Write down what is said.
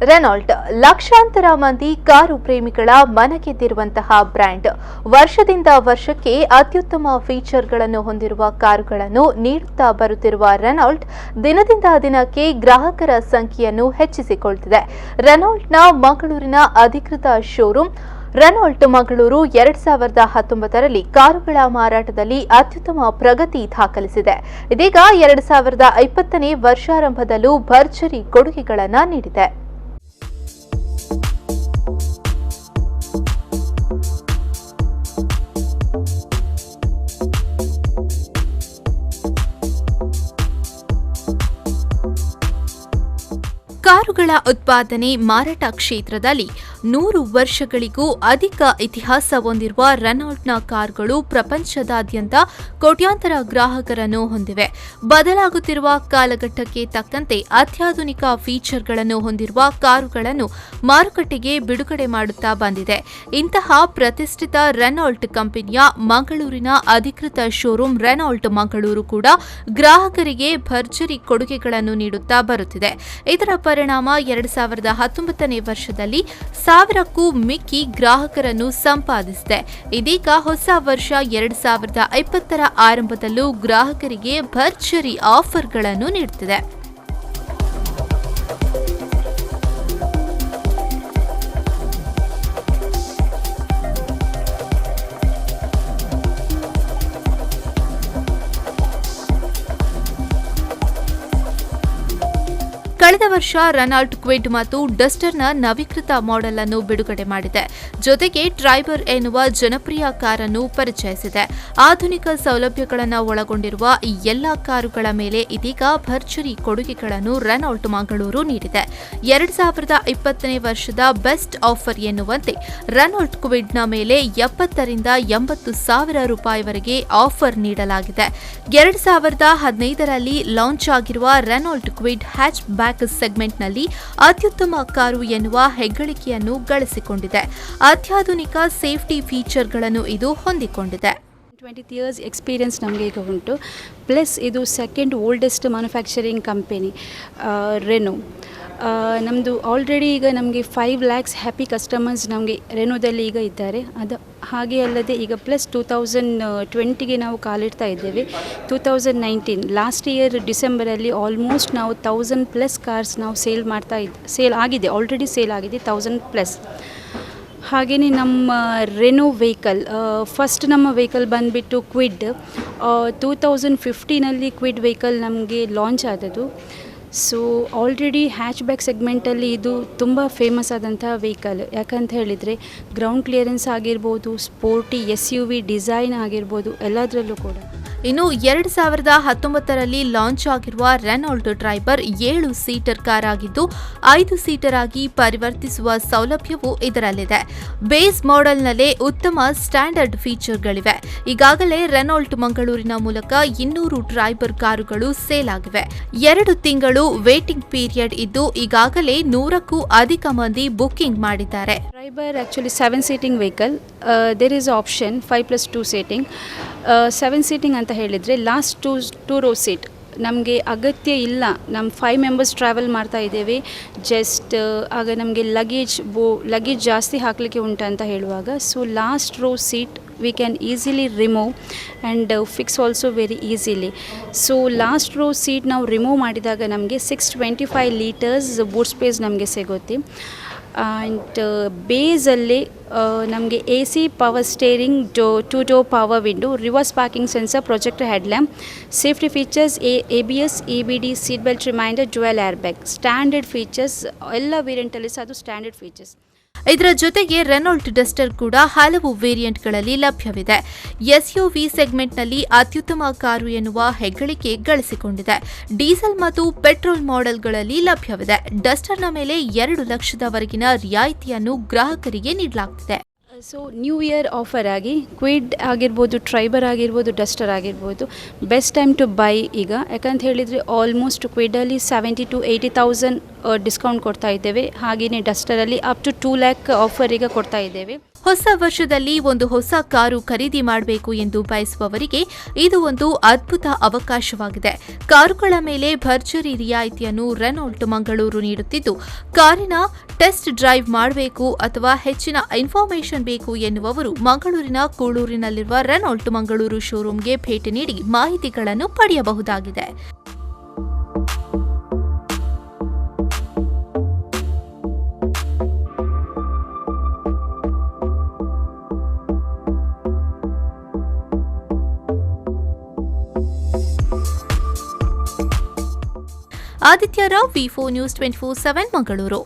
Renault ಲಕ್ಷಾಂತರ ಮಂದಿ car ಪ್ರೇಮಿಗಳ ಮನಗೆದ್ದಿರುವಂತಹ ಬ್ರ್ಯಾಂಡ್. ವರ್ಷದಿಂದ ವರ್ಷಕ್ಕೆ ಅತ್ಯುತ್ತಮ ಫೀಚರ್ಗಳನ್ನು ಹೊಂದಿರುವ ಕಾರುಗಳನ್ನು ನೀಡುತ್ತಾ ಬರುತ್ತಿರುವ ರೆನಾಲ್ಟ್ ದಿನದಿಂದ ದಿನಕ್ಕೆ ಗ್ರಾಹಕರ ಸಂಖ್ಯೆಯನ್ನು ಹೆಚ್ಚಿಸಿಕೊಳ್ಳುತ್ತಿದೆ. ರೆನಾಲ್ಟ್ನ ಮಂಗಳೂರಿನ ಅಧಿಕೃತ ಶೋರೂಮ್ ರೆನಾಲ್ಟ್ ಮಂಗಳೂರು 2019ರಲ್ಲಿ ಕಾರುಗಳ ಮಾರಾಟದಲ್ಲಿ ಅತ್ಯುತ್ತಮ ಪ್ರಗತಿ ದಾಖಲಿಸಿದೆ. ಇದೀಗ 2020ನೇ ವರ್ಷಾರಂಭದಲ್ಲೂ ಭರ್ಜರಿ ಕೊಡುಗೆಗಳನ್ನು ನೀಡಿದೆ. ಕಾರುಗಳ ಉತ್ಪಾದನೆ ಮಾರಾಟ ಕ್ಷೇತ್ರದಲ್ಲಿ 100 ವರ್ಷಗಳಿಗೂ ಅಧಿಕ ಇತಿಹಾಸ ಹೊಂದಿರುವ ರೆನಾಲ್ಟ್ನ ಕಾರುಗಳು ಪ್ರಪಂಚದಾದ್ಯಂತ ಕೋಟ್ಯಾಂತರ ಗ್ರಾಹಕರನ್ನು ಹೊಂದಿವೆ. ಬದಲಾಗುತ್ತಿರುವ ಕಾಲಘಟ್ಟಕ್ಕೆ ತಕ್ಕಂತೆ ಅತ್ಯಾಧುನಿಕ ಫೀಚರ್ಗಳನ್ನು ಹೊಂದಿರುವ ಕಾರುಗಳನ್ನು ಮಾರುಕಟ್ಟೆಗೆ ಬಿಡುಗಡೆ ಮಾಡುತ್ತಾ ಬಂದಿದೆ. ಇಂತಹ ಪ್ರತಿಷ್ಠಿತ ರೆನಾಲ್ಟ್ ಕಂಪನಿಯ ಮಂಗಳೂರಿನ ಅಧಿಕೃತ ಶೋರೂಮ್ ರೆನಾಲ್ಟ್ ಮಂಗಳೂರು ಕೂಡ ಗ್ರಾಹಕರಿಗೆ ಭರ್ಜರಿ ಕೊಡುಗೆಗಳನ್ನು ನೀಡುತ್ತಾ ಬರುತ್ತಿದೆ. ಇದರ ಪರಿಣಾಮ 2019ನೇ ವರ್ಷದಲ್ಲಿ 1000ಕ್ಕೂ ಮಿಕ್ಕಿ ಗ್ರಾಹಕರನ್ನು ಸಂಪಾದಿಸಿದೆ. ಇದೀಗ ಹೊಸ ವರ್ಷ 2020ರ ಆರಂಭದಲ್ಲೂ ಗ್ರಾಹಕರಿಗೆ ಭರ್ಜರಿ ಆಫರ್ಗಳನ್ನು ನೀಡುತ್ತಿದೆ. ಕಳೆದ ವರ್ಷ ರೆನಾಲ್ಟ್ ಕ್ವಿಡ್ ಮತ್ತು ಡಸ್ಟರ್ನ ನವೀಕೃತ ಮಾಡೆಲ್ ಅನ್ನು ಬಿಡುಗಡೆ ಮಾಡಿದೆ. ಜೊತೆಗೆ ಟ್ರೈಬರ್ ಎನ್ನುವ ಜನಪ್ರಿಯ ಕಾರನ್ನು ಪರಿಚಯಿಸಿದೆ. ಆಧುನಿಕ ಸೌಲಭ್ಯಗಳನ್ನು ಒಳಗೊಂಡಿರುವ ಈ ಎಲ್ಲಾ ಕಾರುಗಳ ಮೇಲೆ ಇದೀಗ ಭರ್ಜರಿ ಕೊಡುಗೆಗಳನ್ನು ರೆನಾಲ್ಟ್ ಮಂಗಳೂರು ನೀಡಿದೆ. 2020ನೇ ವರ್ಷದ ಬೆಸ್ಟ್ ಆಫರ್ ಎನ್ನುವಂತೆ ರೆನಾಲ್ಟ್ ಕ್ವಿಡ್ನ ಮೇಲೆ 70ರಿಂದ 80 ಸಾವಿರ ರೂಪಾಯಿವರೆಗೆ ಆಫರ್ ನೀಡಲಾಗಿದೆ. 2015ರಲ್ಲಿ ಲಾಂಚ್ ಆಗಿರುವ ರೆನಾಲ್ಟ್ ಕ್ವಿಡ್ ಹ್ಯಾಚ್ ಬ್ಯಾಕ್ ಸೆಗ್ಮೆಂಟ್ನಲ್ಲಿ ಅತ್ಯುತ್ತಮ ಕಾರು ಎನ್ನುವ ಹೆಗ್ಗಳಿಕೆಯನ್ನು ಗಳಿಸಿಕೊಂಡಿದೆ. ಅತ್ಯಾಧುನಿಕ ಸೇಫ್ಟಿ ಫೀಚರ್ಗಳನ್ನು ಇದು ಹೊಂದಿಕೊಂಡಿದೆ. 20 years ಎಕ್ಸ್ಪೀರಿಯನ್ಸ್ ನಮಗೆ ಈಗ ಉಂಟು. ಪ್ಲಸ್ ಇದು second oldest manufacturing company Reno. ನಮ್ಮದು ಆಲ್ರೆಡಿ ಈಗ ನಮಗೆ 5 lakhs ಹ್ಯಾಪಿ ಕಸ್ಟಮರ್ಸ್ ನಮಗೆ ರೆನೋದಲ್ಲಿ ಈಗ ಇದ್ದಾರೆ. ಅದು ಹಾಗೆ ಅಲ್ಲದೆ ಈಗ ಪ್ಲಸ್ 2020ಗೆ ನಾವು ಕಾಲಿಡ್ತಾ ಇದ್ದೇವೆ. 2019 ಲಾಸ್ಟ್ ಇಯರ್ ಡಿಸೆಂಬರಲ್ಲಿ ಆಲ್ಮೋಸ್ಟ್ ನಾವು 1000+ ಕಾರ್ಸ್ ನಾವು ಸೇಲ್ ಆಗಿದೆ. ಆಲ್ರೆಡಿ ಸೇಲ್ ಆಗಿದೆ 1000+. ಹಾಗೆಯೇ ನಮ್ಮ ರೆನೋ ವೆಹಿಕಲ್ ಫಸ್ಟ್ ನಮ್ಮ ವೆಹಿಕಲ್ ಬಂದುಬಿಟ್ಟು ಕ್ವಿಡ್ 2015ನಲ್ಲಿ ಕ್ವಿಡ್ ವೆಹಿಕಲ್ ನಮಗೆ ಲಾಂಚ್ ಆದದ್ದು. ಸೊ ಆಲ್ರೆಡಿ ಹ್ಯಾಚ್ ಬ್ಯಾಕ್ ಸೆಗ್ಮೆಂಟಲ್ಲಿ ಇದು ತುಂಬ ಫೇಮಸ್ ಆದಂಥ ವೆಹಿಕಲ್. ಯಾಕಂತ ಹೇಳಿದರೆ ಗ್ರೌಂಡ್ ಕ್ಲಿಯರೆನ್ಸ್ ಆಗಿರ್ಬೋದು, ಸ್ಪೋರ್ಟಿ SUV ಡಿಸೈನ್ ಆಗಿರ್ಬೋದು, ಎಲ್ಲದರಲ್ಲೂ ಕೂಡ. ಇನ್ನು 2019ರಲ್ಲಿ ಲಾಂಚ್ ಆಗಿರುವ ರೆನಾಲ್ಟ್ ಟ್ರೈಬರ್ 7 ಸೀಟರ್ ಕಾರ್ ಆಗಿದ್ದು 5 ಸೀಟರ್ ಆಗಿ ಪರಿವರ್ತಿಸುವ ಸೌಲಭ್ಯವು ಇದರಲ್ಲಿದೆ. ಬೇಸ್ ಮಾಡೆಲ್ನಲ್ಲೇ ಉತ್ತಮ ಸ್ಟ್ಯಾಂಡರ್ಡ್ ಫೀಚರ್ಗಳಿವೆ. ಈಗಾಗಲೇ ರೆನಾಲ್ಟ್ ಮಂಗಳೂರಿನ ಮೂಲಕ 200 ಟ್ರೈಬರ್ ಕಾರುಗಳು ಸೇಲ್ ಆಗಿವೆ. 2 ತಿಂಗಳು ವೇಟಿಂಗ್ ಪೀರಿಯಡ್ ಇದ್ದು ಈಗಾಗಲೇ 100ಕ್ಕೂ ಅಧಿಕ ಮಂದಿ ಬುಕ್ಕಿಂಗ್ ಮಾಡಿದ್ದಾರೆ. Triber actually 7 seating vehicle. There is option 5+2 seating. 7 seating ಅಂತ ಹೇಳಿದರೆ ಲಾಸ್ಟ್ ಟೂ ರೋ ಸೀಟ್ ನಮಗೆ ಅಗತ್ಯ ಇಲ್ಲ. ನಮ್ಮ 5 ಮೆಂಬರ್ಸ್ ಟ್ರಾವೆಲ್ ಮಾಡ್ತಾ ಇದ್ದೇವೆ. ಜಸ್ಟ್ ಆಗ ನಮಗೆ ಲಗೇಜ್ ಜಾಸ್ತಿ ಹಾಕಲಿಕ್ಕೆ ಉಂಟಂತ ಹೇಳುವಾಗ, so last rho seat we can easily remove and fix also very easily. So last row seat ನಾವು ರಿಮೂವ್ ಮಾಡಿದಾಗ ನಮಗೆ 625 ಲೀಟರ್ಸ್ ಬೂಟ್ ಸ್ಪೇಸ್ ನಮಗೆ ಸಿಗುತ್ತೆ. ಆ್ಯಂಡ್ ಬೇಸಲ್ಲಿ ನಮಗೆ AC power steering, two door power window, reverse parking sensor, projector headlamp, safety features ABS, EBD, seat belt reminder, dual air bag, standard features ಎಲ್ಲ ವೇರಿಯಂಟಲ್ಲಿ ಸಹ ಅದು ಸ್ಟ್ಯಾಂಡರ್ಡ್ ಫೀಚರ್ಸ್. ಇದರ ಜೊತೆಗೆ ರೆನಾಲ್ಟ್ ಡಸ್ಟರ್ ಕೂಡ ಹಲವು ವೇರಿಯಂಟ್ಗಳಲ್ಲಿ ಲಭ್ಯವಿದೆ. SUV ಸೆಗ್ಮೆಂಟ್ನಲ್ಲಿ ಅತ್ಯುತ್ತಮ ಕಾರು ಎನ್ನುವ ಹೆಗ್ಗಳಿಕೆ ಗಳಿಸಿಕೊಂಡಿದೆ. ಡೀಸೆಲ್ ಮತ್ತು ಪೆಟ್ರೋಲ್ ಮಾಡೆಲ್ಗಳಲ್ಲಿ ಲಭ್ಯವಿದೆ. ಡಸ್ಟರ್ನ ಮೇಲೆ 2 ಲಕ್ಷದವರೆಗಿನ ರಿಯಾಯಿತಿಯನ್ನು ಗ್ರಾಹಕರಿಗೆ ನೀಡಲಾಗುತ್ತಿದೆ. ಸೊ ನ್ಯೂ ಇಯರ್ ಆಫರ್ ಆಗಿ ಕ್ವಿಡ್ ಆಗಿರ್ಬೋದು, ಟ್ರೈಬರ್ ಆಗಿರ್ಬೋದು, ಡಸ್ಟರ್ ಆಗಿರ್ಬೋದು, ಬೆಸ್ಟ್ ಟೈಮ್ ಟು ಬೈ ಈಗ. ಯಾಕಂತ ಹೇಳಿದರೆ ಆಲ್ಮೋಸ್ಟ್ ಕ್ವಿಡಲ್ಲಿ 70,000 to 80,000 ಡಿಸ್ಕೌಂಟ್ ಕೊಡ್ತಾ ಇದ್ದೇವೆ. ಹಾಗೆಯೇ ಡಸ್ಟರಲ್ಲಿ ಅಪ್ ಟು 2 ಲ್ಯಾಕ್ ಆಫರ್ ಈಗ ಕೊಡ್ತಾ ಇದ್ದೇವೆ. ಹೊಸ ವರ್ಷದಲ್ಲಿ ಒಂದು ಹೊಸ ಕಾರು ಖರೀದಿ ಮಾಡಬೇಕು ಎಂದು ಬಯಸುವವರಿಗೆ ಇದು ಒಂದು ಅದ್ಭುತ ಅವಕಾಶವಾಗಿದೆ. ಕಾರುಗಳ ಮೇಲೆ ಭರ್ಜರಿ ರಿಯಾಯಿತಿಯನ್ನು ರೆನಾಲ್ಟ್ ಮಂಗಳೂರು ನೀಡುತ್ತಿದ್ದು, ಕಾರಿನ ಟೆಸ್ಟ್ ಡ್ರೈವ್ ಮಾಡಬೇಕು ಅಥವಾ ಹೆಚ್ಚಿನ ಇನ್ಫಾರ್ಮೇಷನ್ ಬೇಕು ಎನ್ನುವವರು ಮಂಗಳೂರಿನ ಕೂಳೂರಿನಲ್ಲಿರುವ ರೆನಾಲ್ಟ್ ಮಂಗಳೂರು ಶೋರೂಂಗೆ ಭೇಟಿ ನೀಡಿ ಮಾಹಿತಿಗಳನ್ನು ಪಡೆಯಬಹುದಾಗಿದೆ. Aditya Rao, V4 News 24/7 Mangaluru.